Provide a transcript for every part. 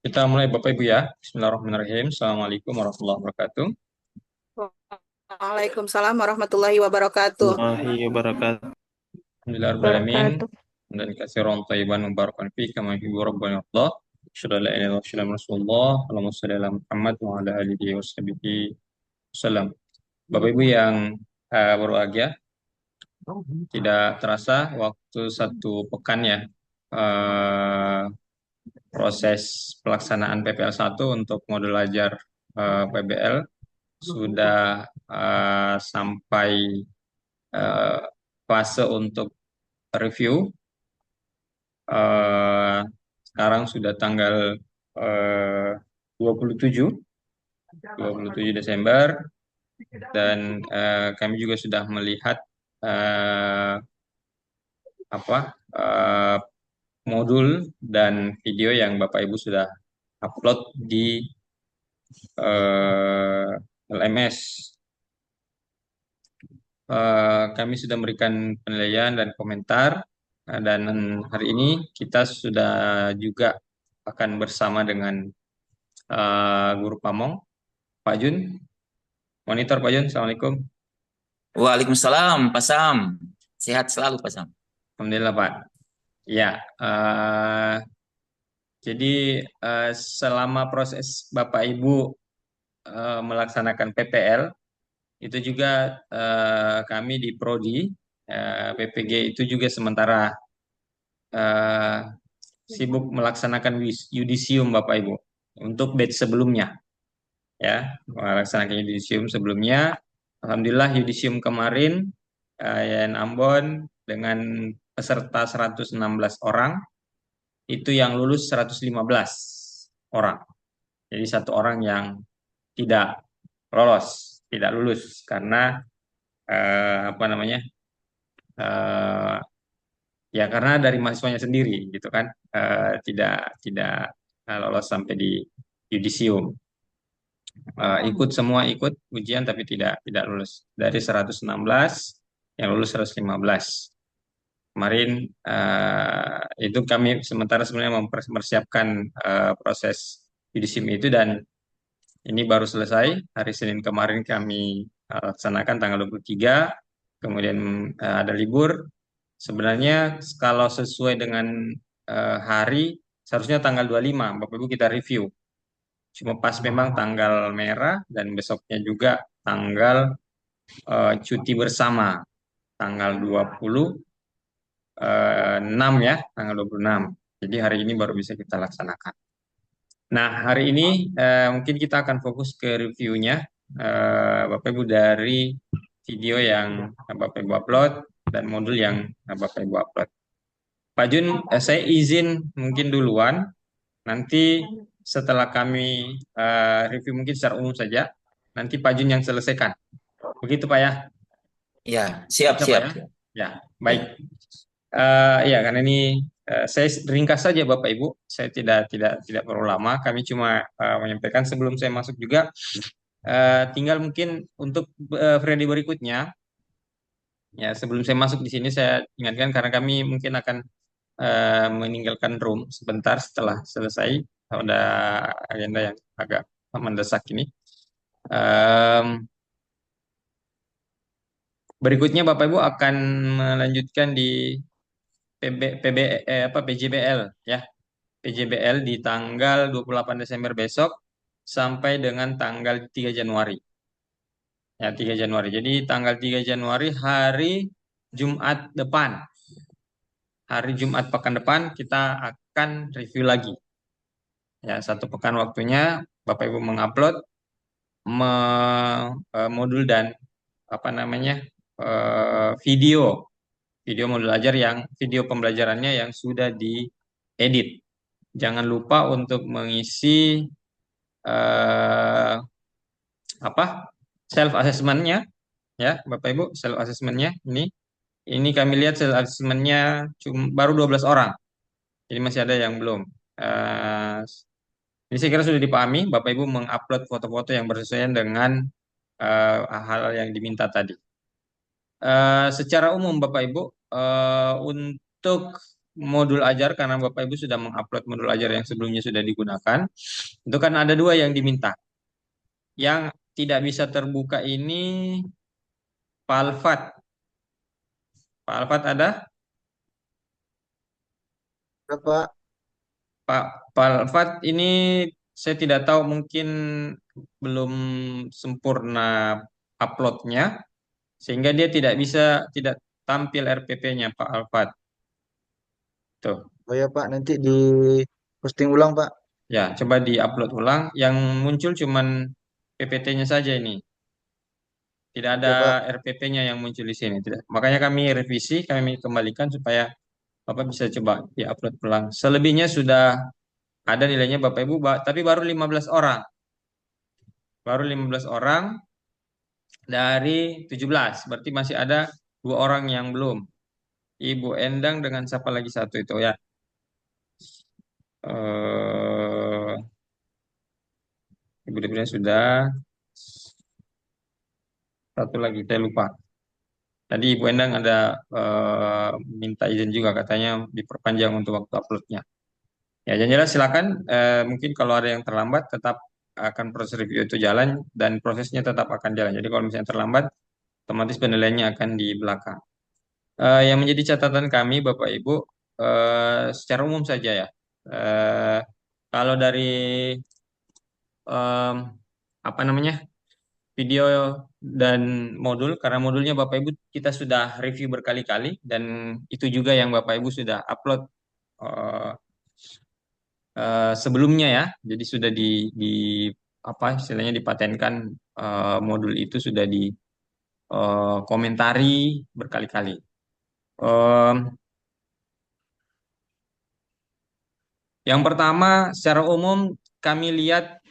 Kita mulai Bapak Ibu ya. Bismillahirrahmanirrahim. Assalamualaikum warahmatullahi wabarakatuh. Waalaikumsalam warahmatullahi wabarakatuh. Warahmatullahi wabarakatuh. Alhamdulillahirrahmanirrahim. Wabarakatuh. Dan katsiran thayyiban mubarakan fi kama yuhibbu rabbuna Allah. Asyhadu an la ilaha illallah wa asyhadu anna Rasulullah. Allahumma shalli ala Muhammad wa ala alihi washabihi wasallam. Bapak Ibu yang berbahagia, tidak terasa waktu satu pekan ya, eh, proses pelaksanaan PPL 1 untuk modul ajar PBL sudah sampai eh, fase untuk review. Eh, Sekarang sudah tanggal eh, 27, 27 Desember dan kami juga sudah melihat eh, apa eh, modul dan video yang Bapak Ibu sudah upload di LMS. Kami sudah memberikan penilaian dan komentar, dan hari ini kita sudah juga akan bersama dengan Guru Pamong, Pak Jun. Monitor Pak Jun, Assalamualaikum. Waalaikumsalam, Pak Sam. Sehat selalu, Pak Sam. Alhamdulillah Pak. Ya, jadi selama proses Bapak Ibu melaksanakan PPL, itu juga kami di Prodi, PPG itu juga sementara eh, sibuk melaksanakan yudisium Bapak Ibu untuk batch sebelumnya ya, melaksanakan yudisium sebelumnya. Alhamdulillah yudisium kemarin Yayan Ambon dengan peserta 116 orang, itu yang lulus 115 orang. Jadi satu orang yang tidak lolos, tidak lulus karena apa namanya? eh, Ya karena dari mahasiswanya sendiri gitu kan, tidak tidak lolos sampai di yudisium. Ikut semua, ikut ujian tapi tidak lulus. Dari 116 yang lulus 115. Kemarin itu kami sementara sebenarnya mempersiapkan proses yudisium itu, dan ini baru selesai hari Senin kemarin kami laksanakan tanggal 23, kemudian ada libur. Sebenarnya kalau sesuai dengan hari seharusnya tanggal 25 Bapak Ibu kita review. Cuma pas memang tanggal merah dan besoknya juga tanggal cuti bersama tanggal 26 ya, tanggal 26. Jadi hari ini baru bisa kita laksanakan. Nah, hari ini mungkin kita akan fokus ke reviewnya Bapak Ibu dari video yang Bapak Ibu upload dan modul yang Bapak Ibu upload. Pak Jun, saya izin mungkin duluan. Nanti setelah kami review mungkin secara umum saja, nanti Pak Jun yang selesaikan. Begitu Pak ya? Ya, siap, Bisa Pak siap, ya? siap. Ya, baik. Ya. Ya, karena ini saya ringkas saja Bapak Ibu. Saya tidak perlu lama. Kami cuma menyampaikan sebelum saya masuk juga. Tinggal mungkin untuk Freddy berikutnya. Ya, sebelum saya masuk di sini saya ingatkan karena kami mungkin akan meninggalkan room sebentar setelah selesai. Ada agenda yang agak mendesak ini. Em, Berikutnya Bapak Ibu akan melanjutkan di PJBL ya. PJBL di tanggal 28 Desember besok sampai dengan tanggal 3 Januari. Ya, 3 Januari. Jadi tanggal 3 Januari hari Jumat depan. Hari Jumat pekan depan kita akan review lagi. Ya, satu pekan waktunya Bapak Ibu mengupload modul dan apa namanya? Video video modul ajar yang video pembelajarannya yang sudah diedit. Jangan lupa untuk mengisi eh, apa self assessmentnya ya Bapak Ibu, self assessmentnya ini kami lihat self assessmentnya cuma baru 12 orang, jadi masih ada yang belum. Eh, ini saya kira sudah dipahami Bapak Ibu mengupload foto-foto yang bersesuaian dengan hal yang diminta tadi. Secara umum Bapak Ibu, untuk modul ajar karena Bapak Ibu sudah mengupload modul ajar yang sebelumnya sudah digunakan. Itu kan ada dua yang diminta. Yang tidak bisa terbuka ini Pak Alfat. Pak Alfat ada? Bapak, Pak Pak Alfat ini saya tidak tahu mungkin belum sempurna uploadnya sehingga dia tidak tampil RPP-nya Pak Alfat. Tuh. oh ya Pak, nanti di posting ulang Pak. Ya, coba di-upload ulang. Yang muncul cuman PPT-nya saja ini. Tidak ada Oke Pak, RPP-nya yang muncul di sini. Tidak. Makanya kami revisi, kami kembalikan supaya Bapak bisa coba di-upload ulang. Selebihnya sudah ada nilainya Bapak Ibu, tapi baru 15 orang. Baru 15 orang dari 17. Berarti masih ada dua orang yang belum. Ibu Endang dengan siapa lagi satu itu ya. Eh, Ibu Debrina sudah. Satu lagi saya lupa. Tadi Ibu Endang ada minta izin juga katanya diperpanjang untuk waktu uploadnya. Ya, yang jelas silakan. Mungkin kalau ada yang terlambat tetap akan proses review itu jalan dan prosesnya tetap akan jalan. Jadi kalau misalnya terlambat, otomatis penilaiannya akan di belakang. Yang menjadi catatan kami, Bapak Ibu, secara umum saja ya. Eh, Kalau dari em, apa namanya video dan modul, karena modulnya Bapak Ibu kita sudah review berkali-kali dan itu juga yang Bapak Ibu sudah upload eh, sebelumnya ya. Jadi sudah di apa istilahnya dipatenkan modul itu sudah di komentari berkali-kali. Em, yang pertama, secara umum kami lihat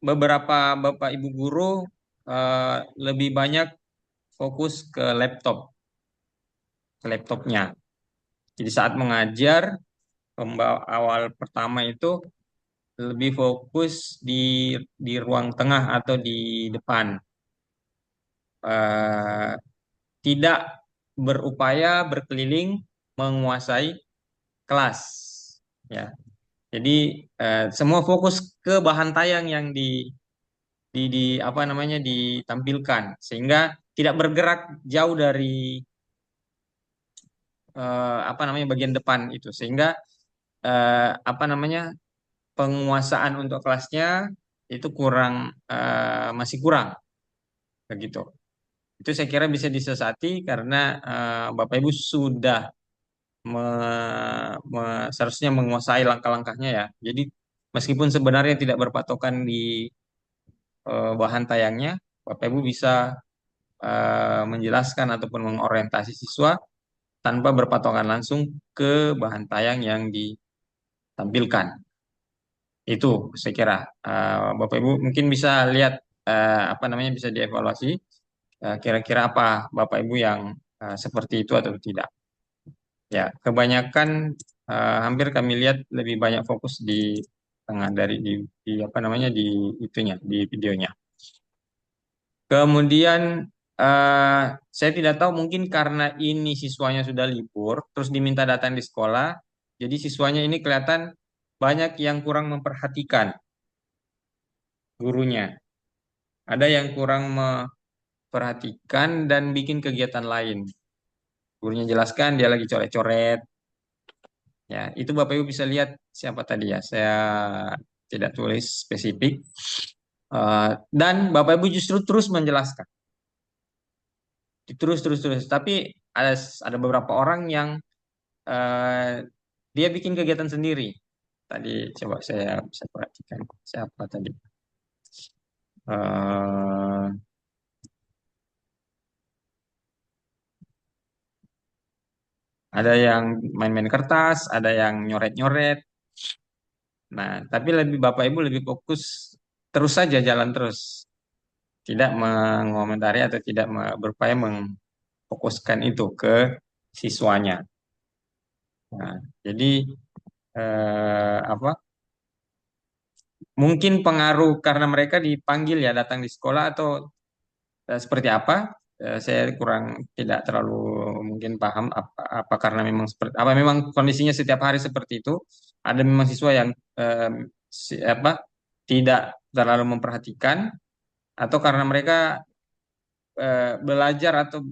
beberapa Bapak Ibu guru lebih banyak fokus ke laptopnya. Jadi saat mengajar awal pertama itu lebih fokus di ruang tengah atau di depan. Eh, Tidak berupaya berkeliling menguasai kelas. Ya, jadi semua fokus ke bahan tayang yang di apa namanya ditampilkan sehingga tidak bergerak jauh dari apa namanya bagian depan itu sehingga apa namanya penguasaan untuk kelasnya itu masih kurang begitu. Itu saya kira bisa disesati karena Bapak Ibu sudah seharusnya menguasai langkah-langkahnya ya. Jadi meskipun sebenarnya tidak berpatokan di bahan tayangnya, Bapak Ibu bisa menjelaskan ataupun mengorientasi siswa tanpa berpatokan langsung ke bahan tayang yang ditampilkan. Itu saya kira Bapak Ibu mungkin bisa lihat apa namanya bisa dievaluasi kira-kira apa Bapak Ibu yang seperti itu atau tidak. Ya, kebanyakan hampir kami lihat lebih banyak fokus di tengah di apa namanya di itunya di videonya. Kemudian eh, saya tidak tahu mungkin karena ini siswanya sudah libur, terus diminta datang di sekolah, jadi siswanya ini kelihatan banyak yang kurang memperhatikan gurunya. Ada yang kurang memperhatikan dan bikin kegiatan lain. Gurunya jelaskan dia lagi coret-coret. Ya, itu Bapak Ibu bisa lihat siapa tadi ya. Saya tidak tulis spesifik. Dan Bapak Ibu justru terus menjelaskan. Terus, terus, terus. Tapi ada beberapa orang yang eh, dia bikin kegiatan sendiri. Tadi coba saya bisa perhatikan siapa tadi. Eh, ada yang main-main kertas, ada yang nyoret-nyoret. Nah, tapi Bapak Ibu lebih fokus terus saja jalan terus, tidak mengomentari atau tidak berupaya memfokuskan itu ke siswanya. Nah, jadi apa? Mungkin pengaruh karena mereka dipanggil ya datang di sekolah atau seperti apa? Saya kurang tidak terlalu mungkin paham apa karena memang seperti apa memang kondisinya setiap hari seperti itu. Ada memang siswa yang apa tidak terlalu memperhatikan atau karena mereka belajar atau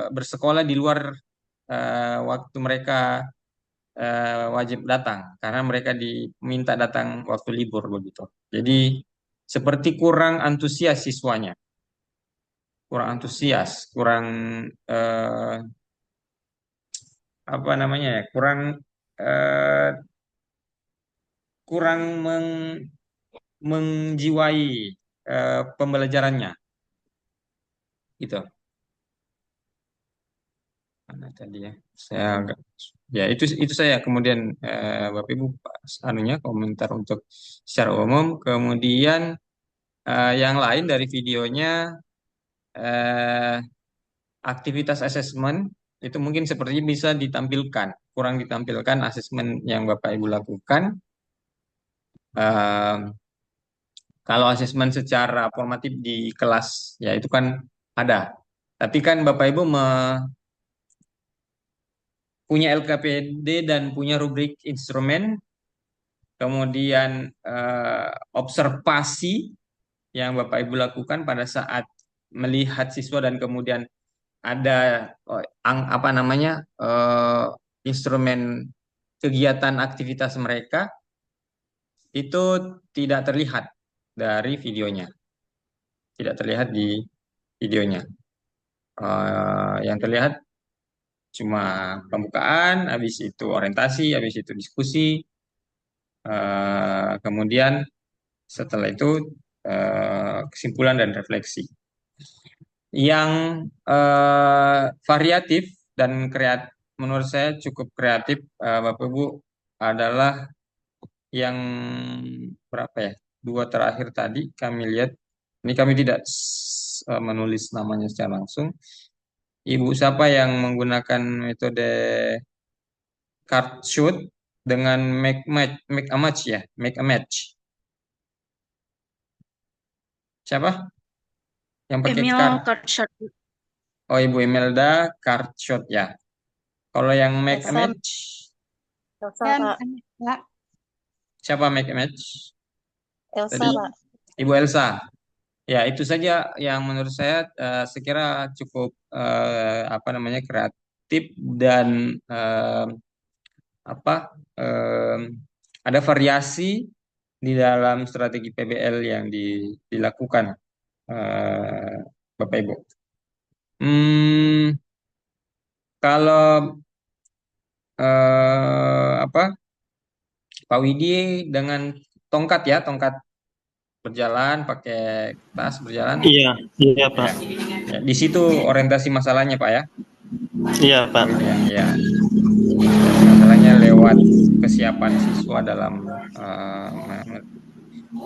bersekolah di luar waktu mereka wajib datang karena mereka diminta datang waktu libur begitu. Jadi seperti kurang antusias siswanya, kurang antusias, kurang eh, apa namanya ya, eh, kurang menjiwai pembelajarannya gitu. Mana tadi ya? Saya agak ya itu saya kemudian Bapak Ibu anunya komentar untuk secara umum. Kemudian yang lain dari videonya eh, aktivitas asesmen itu mungkin sepertinya bisa ditampilkan, kurang ditampilkan asesmen yang Bapak Ibu lakukan. Eh, Kalau asesmen secara formatif di kelas ya itu kan ada. Tapi kan Bapak Ibu punya LKPD dan punya rubrik instrumen, kemudian observasi yang Bapak Ibu lakukan pada saat melihat siswa dan kemudian ada apa namanya instrumen kegiatan aktivitas mereka itu tidak terlihat dari videonya, tidak terlihat di videonya. Yang terlihat cuma pembukaan, habis itu orientasi, habis itu diskusi, kemudian setelah itu kesimpulan dan refleksi. Yang variatif dan menurut saya cukup kreatif, Bapak Ibu, adalah yang berapa ya? Dua terakhir tadi kami lihat. Ini kami tidak menulis namanya secara langsung. Ibu siapa yang menggunakan metode card shoot dengan make a match ya, make a match. Siapa yang pakai Emil card? Kartshot. Oh, Ibu Imelda card shot ya. Kalau yang make a Elsa, match, Elsa, Dan Pak. Pak, siapa make a match? Elsa, Tadi Pak. Ibu Elsa. Ya, itu saja yang menurut saya sekira cukup apa namanya kreatif dan apa eh, ada variasi di dalam strategi PBL yang dilakukan eh, Bapak Ibu. Hmm, kalau apa Pak Widi dengan tongkat ya, tongkat berjalan pakai tas berjalan. Iya, iya Pak. Ya, ya, di situ orientasi masalahnya Pak ya. Iya Pak. Ya, masalahnya lewat kesiapan siswa dalam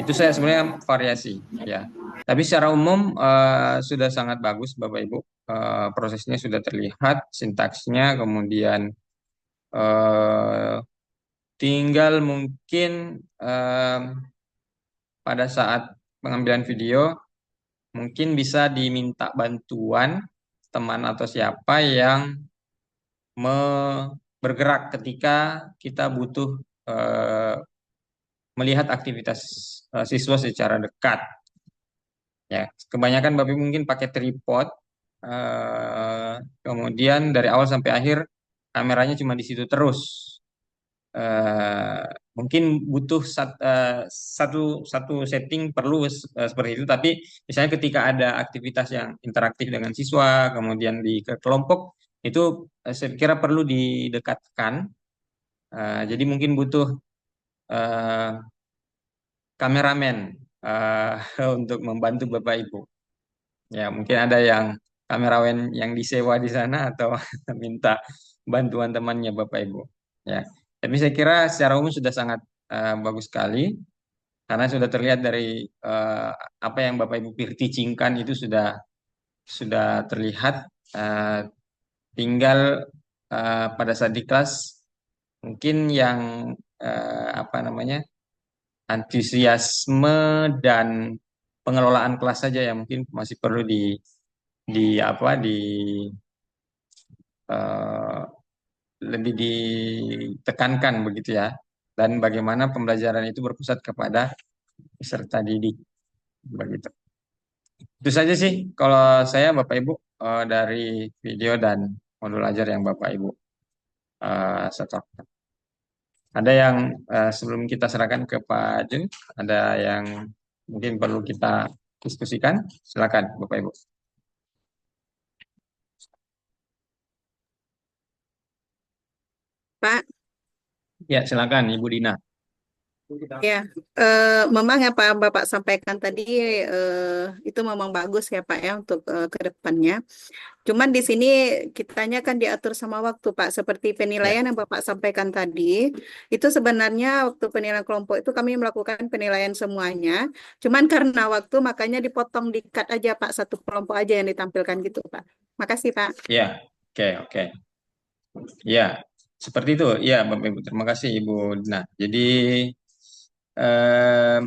itu saya sebenarnya variasi ya. Tapi secara umum sudah sangat bagus Bapak Ibu. Prosesnya sudah terlihat, sintaksnya, kemudian eh, tinggal mungkin pada saat pengambilan video mungkin bisa diminta bantuan teman atau siapa yang bergerak ketika kita butuh eh, melihat aktivitas siswa secara dekat. Ya, kebanyakan Bapak Ibu mungkin pakai tripod, kemudian dari awal sampai akhir kameranya cuma di situ terus. Eh, Mungkin butuh satu satu setting perlu seperti itu, tapi misalnya ketika ada aktivitas yang interaktif dengan siswa, kemudian di kelompok itu saya kira perlu didekatkan. Jadi mungkin butuh eh, kameramen eh, untuk membantu Bapak Ibu. Ya, mungkin ada yang kameramen yang disewa di sana atau minta bantuan temannya Bapak Ibu. Ya, tapi saya kira secara umum sudah sangat bagus sekali karena sudah terlihat dari eh, apa yang Bapak Ibu pitchingkan itu sudah terlihat. Eh, Tinggal pada saat di kelas mungkin yang apa namanya antusiasme dan pengelolaan kelas saja yang mungkin masih perlu di apa eh, lebih ditekankan begitu ya, dan bagaimana pembelajaran itu berpusat kepada peserta didik begitu. Itu saja sih kalau saya Bapak Ibu, dari video dan modul ajar yang Bapak Ibu setorkan. Ada yang sebelum kita serahkan ke Pak Jun, ada yang mungkin perlu kita diskusikan? Silakan Bapak Ibu. Pak, Ya, silakan Ibu Dina. ya, memang apa Bapak sampaikan tadi itu memang bagus ya Pak ya untuk ke depannya. Cuman di sini kitanya kan diatur sama waktu Pak, seperti Ya, penilaian yang Bapak sampaikan tadi, itu sebenarnya waktu penilaian kelompok itu kami melakukan penilaian semuanya. Cuman karena waktu makanya dipotong di-cut aja Pak, satu kelompok aja yang ditampilkan gitu Pak. Makasih Pak. ya, oke. Ya, seperti itu. Ya, Bapak Ibu. Terima kasih Ibu Dina. Jadi em,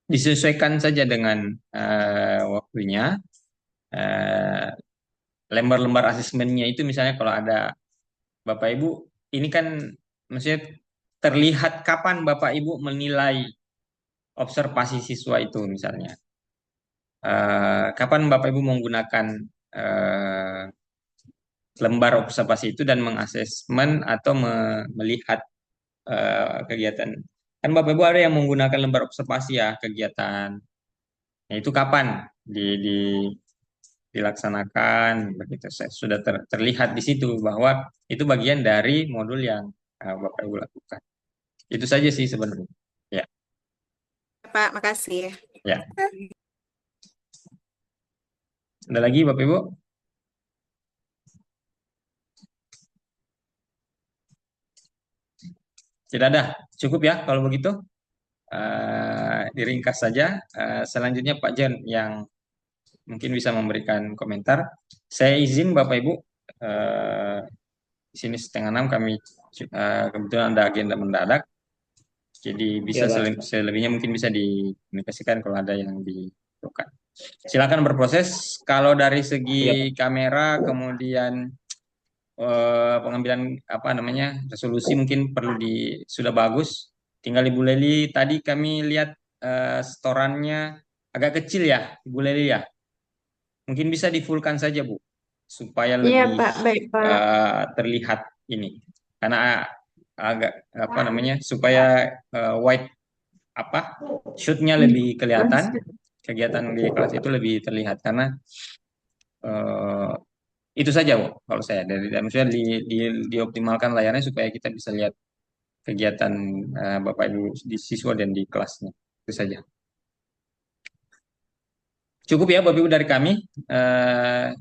disesuaikan saja dengan waktunya. Eh, Lembar-lembar asesmennya itu misalnya kalau ada Bapak Ibu, ini kan maksudnya terlihat kapan Bapak Ibu menilai observasi siswa itu misalnya. Kapan Bapak Ibu menggunakan eh, lembar observasi itu dan mengasesmen atau melihat kegiatan. Kan Bapak Ibu ada yang menggunakan lembar observasi ya kegiatan. Nah, itu kapan dilaksanakan begitu. Sudah terlihat di situ bahwa itu bagian dari modul yang Bapak Ibu lakukan. Itu saja sih sebenarnya. Ya, Pak, makasih. ya. Ada lagi Bapak Ibu? Tidak ada. Cukup ya kalau begitu. Diringkas saja. Selanjutnya Pak Jen yang mungkin bisa memberikan komentar. Saya izin Bapak Ibu, di sini 5:30 kami kebetulan ada agenda mendadak. Jadi bisa Ya, Pak. selebihnya mungkin bisa dikomunikasikan kalau ada yang dibutuhkan. Silakan berproses. Kalau dari Ya, segi Pak. kamera, kemudian pengambilan apa namanya resolusi mungkin sudah bagus. Tinggal Ibu Leli tadi kami lihat setorannya agak kecil ya, Ibu Leli ya. Mungkin bisa di-fullkan saja Bu, supaya Iya, lebih Pak. Baik, Pak. terlihat ini. Karena agak apa namanya supaya wide apa shootnya lebih kelihatan, kegiatan di kelas itu lebih terlihat karena eh, itu saja Bu kalau saya dari maksudnya dioptimalkan layarnya supaya kita bisa lihat kegiatan Bapak Ibu di siswa dan di kelasnya. Itu saja. Cukup ya Bapak Ibu dari kami.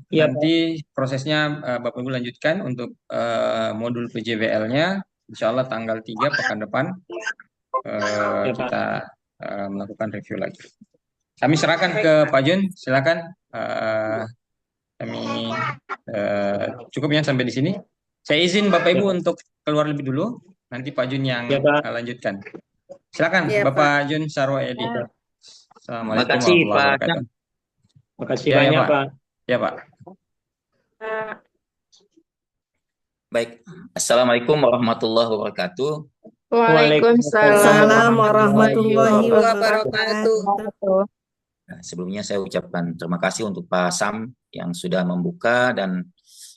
Iya, Pak. Nanti prosesnya Bapak Ibu lanjutkan untuk modul PJWL-nya. Insya Allah tanggal 3 pekan depan Ya, Pak. kita melakukan review lagi. Kami serahkan ke Pak Jun. Silakan. Kami cukupnya sampai di sini. Saya izin Bapak Ibu Ya, Pak. untuk keluar lebih dulu. Nanti Pak Jun yang Ya, Pak. lanjutkan. Silakan Iya, Pak. Bapak Jun Sarwo Edi. Ya. Assalamualaikum Makasih warahmatullahi Pak Sam. wabarakatuh. Makasih Ya, banyak, Pak. Pak. Ya, Pak. Pak. Baik. Assalamualaikum warahmatullahi wabarakatuh. Waalaikumsalam warahmatullahi warahmatullahi wabarakatuh. wabarakatuh. Nah, sebelumnya saya ucapkan terima kasih untuk Pak Sam yang sudah membuka dan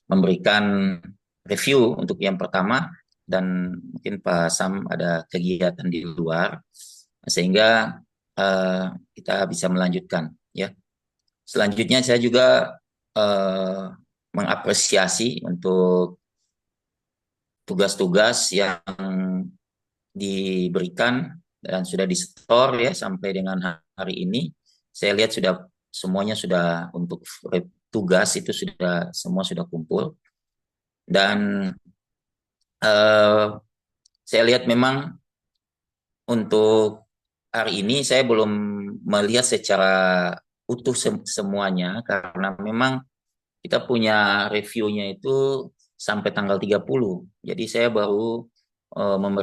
memberikan review untuk yang pertama, dan mungkin Pak Sam ada kegiatan di luar sehingga kita bisa melanjutkan ya. Selanjutnya saya juga mengapresiasi untuk tugas-tugas yang diberikan dan sudah di-store ya sampai dengan hari ini. Saya lihat semuanya sudah untuk tugas itu semua sudah kumpul. Dan saya lihat memang untuk hari ini saya belum melihat secara utuh semuanya karena memang kita punya reviewnya itu sampai tanggal 30. Jadi saya baru memberikan